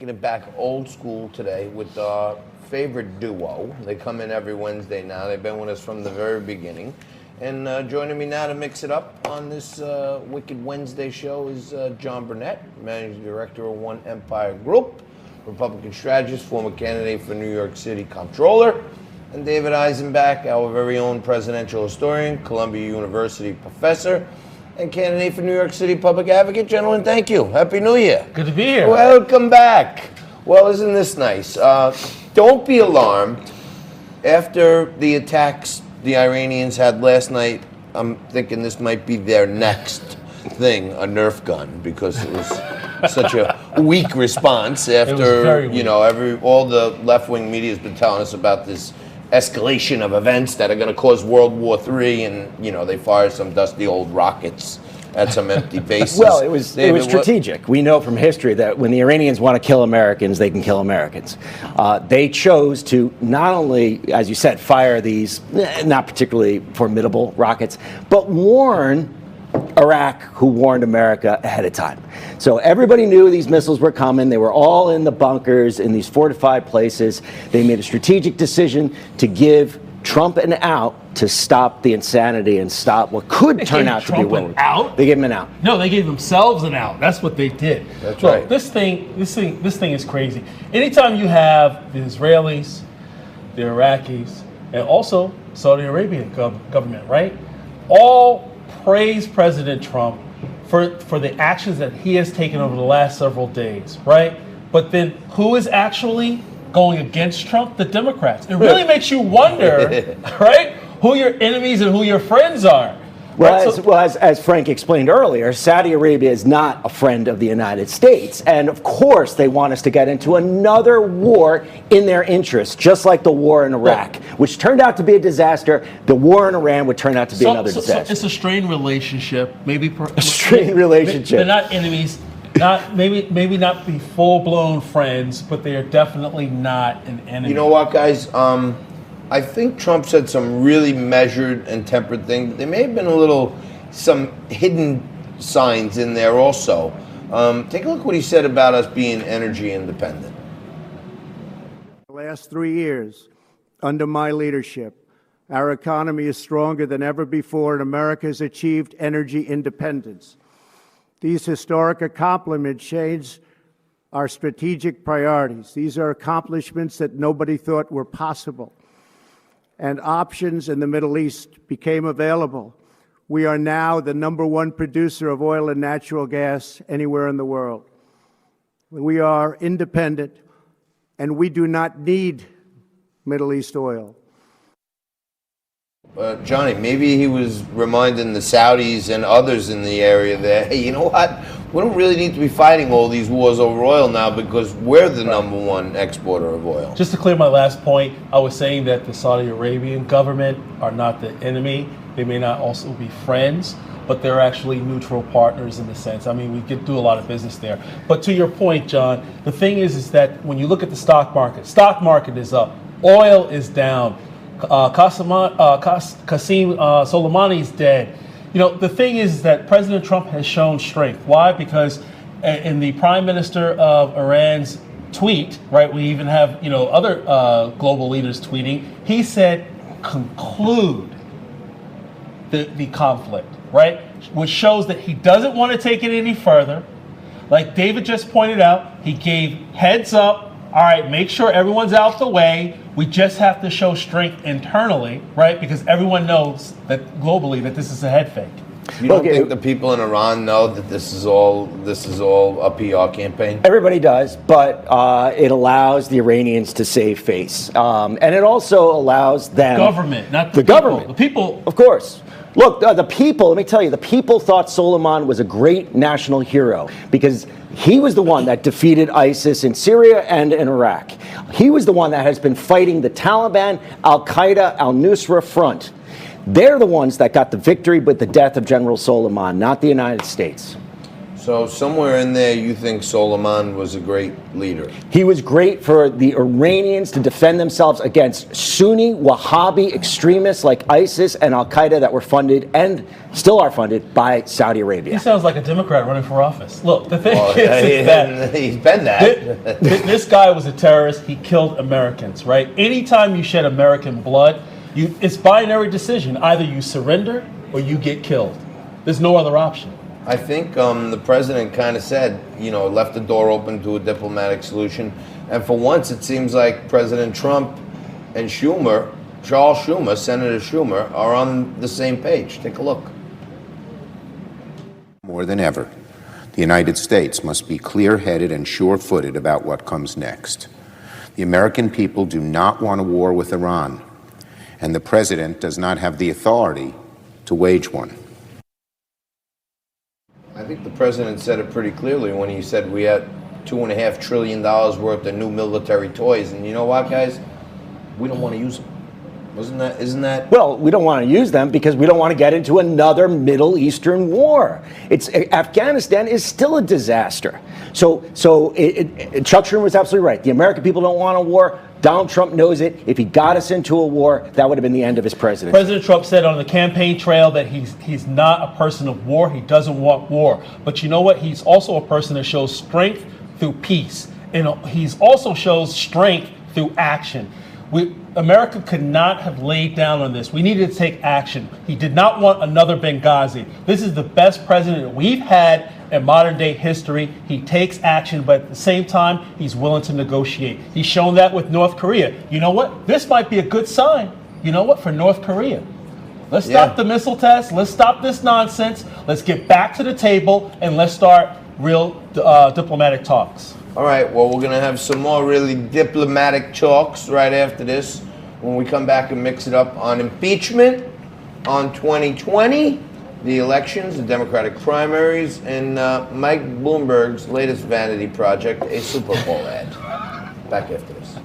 taking it back old school today with our favorite duo. They come in every Wednesday now. They've been with us from the very beginning. And joining me now to mix it up on this Wicked Wednesday show is John Burnett, Managing Director of One Empire Group, Republican strategist, former candidate for New York City Comptroller, and David Eisenbach, our very own presidential historian, Columbia University professor, and candidate for New York City Public Advocate. Gentlemen, thank you. Happy New Year. Good to be here. Welcome back. Well, isn't this nice? Don't be alarmed. After the attacks the Iranians had last night, I'm thinking this might be their next thing, a Nerf gun, because it was such a weak response after, you know, all the left-wing media has been telling us about this escalation of events that are going to cause World War III, and, you know, they fired some dusty old rockets at some empty bases. Well, it was strategic. We know from history that when the Iranians want to kill Americans, they can kill Americans. They chose to not only, as you said, fire these not particularly formidable rockets, but warn Iraq, who warned America ahead of time. So everybody knew these missiles were coming. They were all in the bunkers in these fortified places. They made a strategic decision to give Trump an out to stop the insanity and stop what could turn out to be a win. They gave him an out. No, they gave themselves an out. That's what they did. That's right. This thing is crazy. Anytime you have the Israelis, the Iraqis, and also Saudi Arabian government, right? All praise President Trump for the actions that he has taken over the last several days, right? But then who is actually going against Trump? The Democrats. It really makes you wonder, right, who your enemies and who your friends are. Well, right? as Frank explained earlier, Saudi Arabia is not a friend of the United States. And of course, they want us to get into another war in their interest, just like the war in Iraq, which turned out to be a disaster. The war in Iran would turn out to be another disaster. So it's a strained relationship, maybe a strained relationship. They're not enemies. Maybe not be full-blown friends, but they are definitely not an enemy. You know what, guys? I think Trump said some really measured and tempered things. There may have been some hidden signs in there also. Take a look what he said about us being energy independent. The last 3 years, under my leadership, our economy is stronger than ever before, and America has achieved energy independence. These historic accomplishments change our strategic priorities. These are accomplishments that nobody thought were possible. And options in the Middle East became available. We are now the #1 producer of oil and natural gas anywhere in the world. We are independent, and we do not need Middle East oil. Johnny, maybe he was reminding the Saudis and others in the area that, hey, you know what? We don't really need to be fighting all these wars over oil now because we're the #1 exporter of oil. Just to clear my last point, I was saying that the Saudi Arabian government are not the enemy. They may not also be friends, but they're actually neutral partners in the sense. I mean, we do a lot of business there. But to your point, John, the thing is that when you look at the stock market is up, oil is down. Qasem Soleimani is dead. You know, the thing is that President Trump has shown strength. Why? Because in the Prime Minister of Iran's tweet, right, we even have, you know, other global leaders tweeting, he said, conclude the conflict, right? Which shows that he doesn't want to take it any further. Like David just pointed out, he gave heads up. All right, make sure everyone's out the way. We just have to show strength internally, right? Because everyone knows that globally that this is a head fake. You don't think the people in Iran know that this is all a PR campaign? Everybody does, but it allows the Iranians to save face, and it also allows them government, not the government. The people, of course. Look, the people. Let me tell you, the people thought Soleimani was a great national hero because he was the one that defeated ISIS in Syria and in Iraq. He was the one that has been fighting the Taliban, Al-Qaeda, al-Nusra front. They're the ones that got the victory with the death of General Soleimani, not the United States. So somewhere in there, you think Soleiman was a great leader. He was great for the Iranians to defend themselves against Sunni Wahhabi extremists like ISIS and Al Qaeda that were funded and still are funded by Saudi Arabia. He sounds like a Democrat running for office. Look, the thing Well, is that he's been that. this guy was a terrorist. He killed Americans, right? Anytime you shed American blood, it's binary decision. Either you surrender or you get killed. There's no other option. I think the president kind of said, left the door open to a diplomatic solution. And for once, it seems like President Trump and Charles Schumer, Senator Schumer, are on the same page. Take a look. More than ever, the United States must be clear-headed and sure-footed about what comes next. The American people do not want a war with Iran, and the president does not have the authority to wage one. I think the president said it pretty clearly when he said we had $2.5 trillion worth of new military toys. And you know what, guys? We don't want to use them. Isn't that? Well, we don't want to use them because we don't want to get into another Middle Eastern war. Afghanistan is still a disaster. So Chuck Schumer was absolutely right. The American people don't want a war. Donald Trump knows it. If he got us into a war, that would have been the end of his presidency. President Trump said on the campaign trail that he's not a person of war. He doesn't want war. But you know what? He's also a person that shows strength through peace. And he's also shows strength through action. America could not have laid down on this. We needed to take action. He did not want another Benghazi. This is the best president we've had in modern day history. He takes action, but at the same time, he's willing to negotiate. He's shown that with North Korea. You know what? This might be a good sign. You know what? For North Korea. Let's stop the missile test. Let's stop this nonsense. Let's get back to the table and let's start real diplomatic talks. All right, well, we're going to have some more really diplomatic talks right after this when we come back and mix it up on impeachment, on 2020, the elections, the Democratic primaries, and Mike Bloomberg's latest vanity project, a Super Bowl ad. Back after this.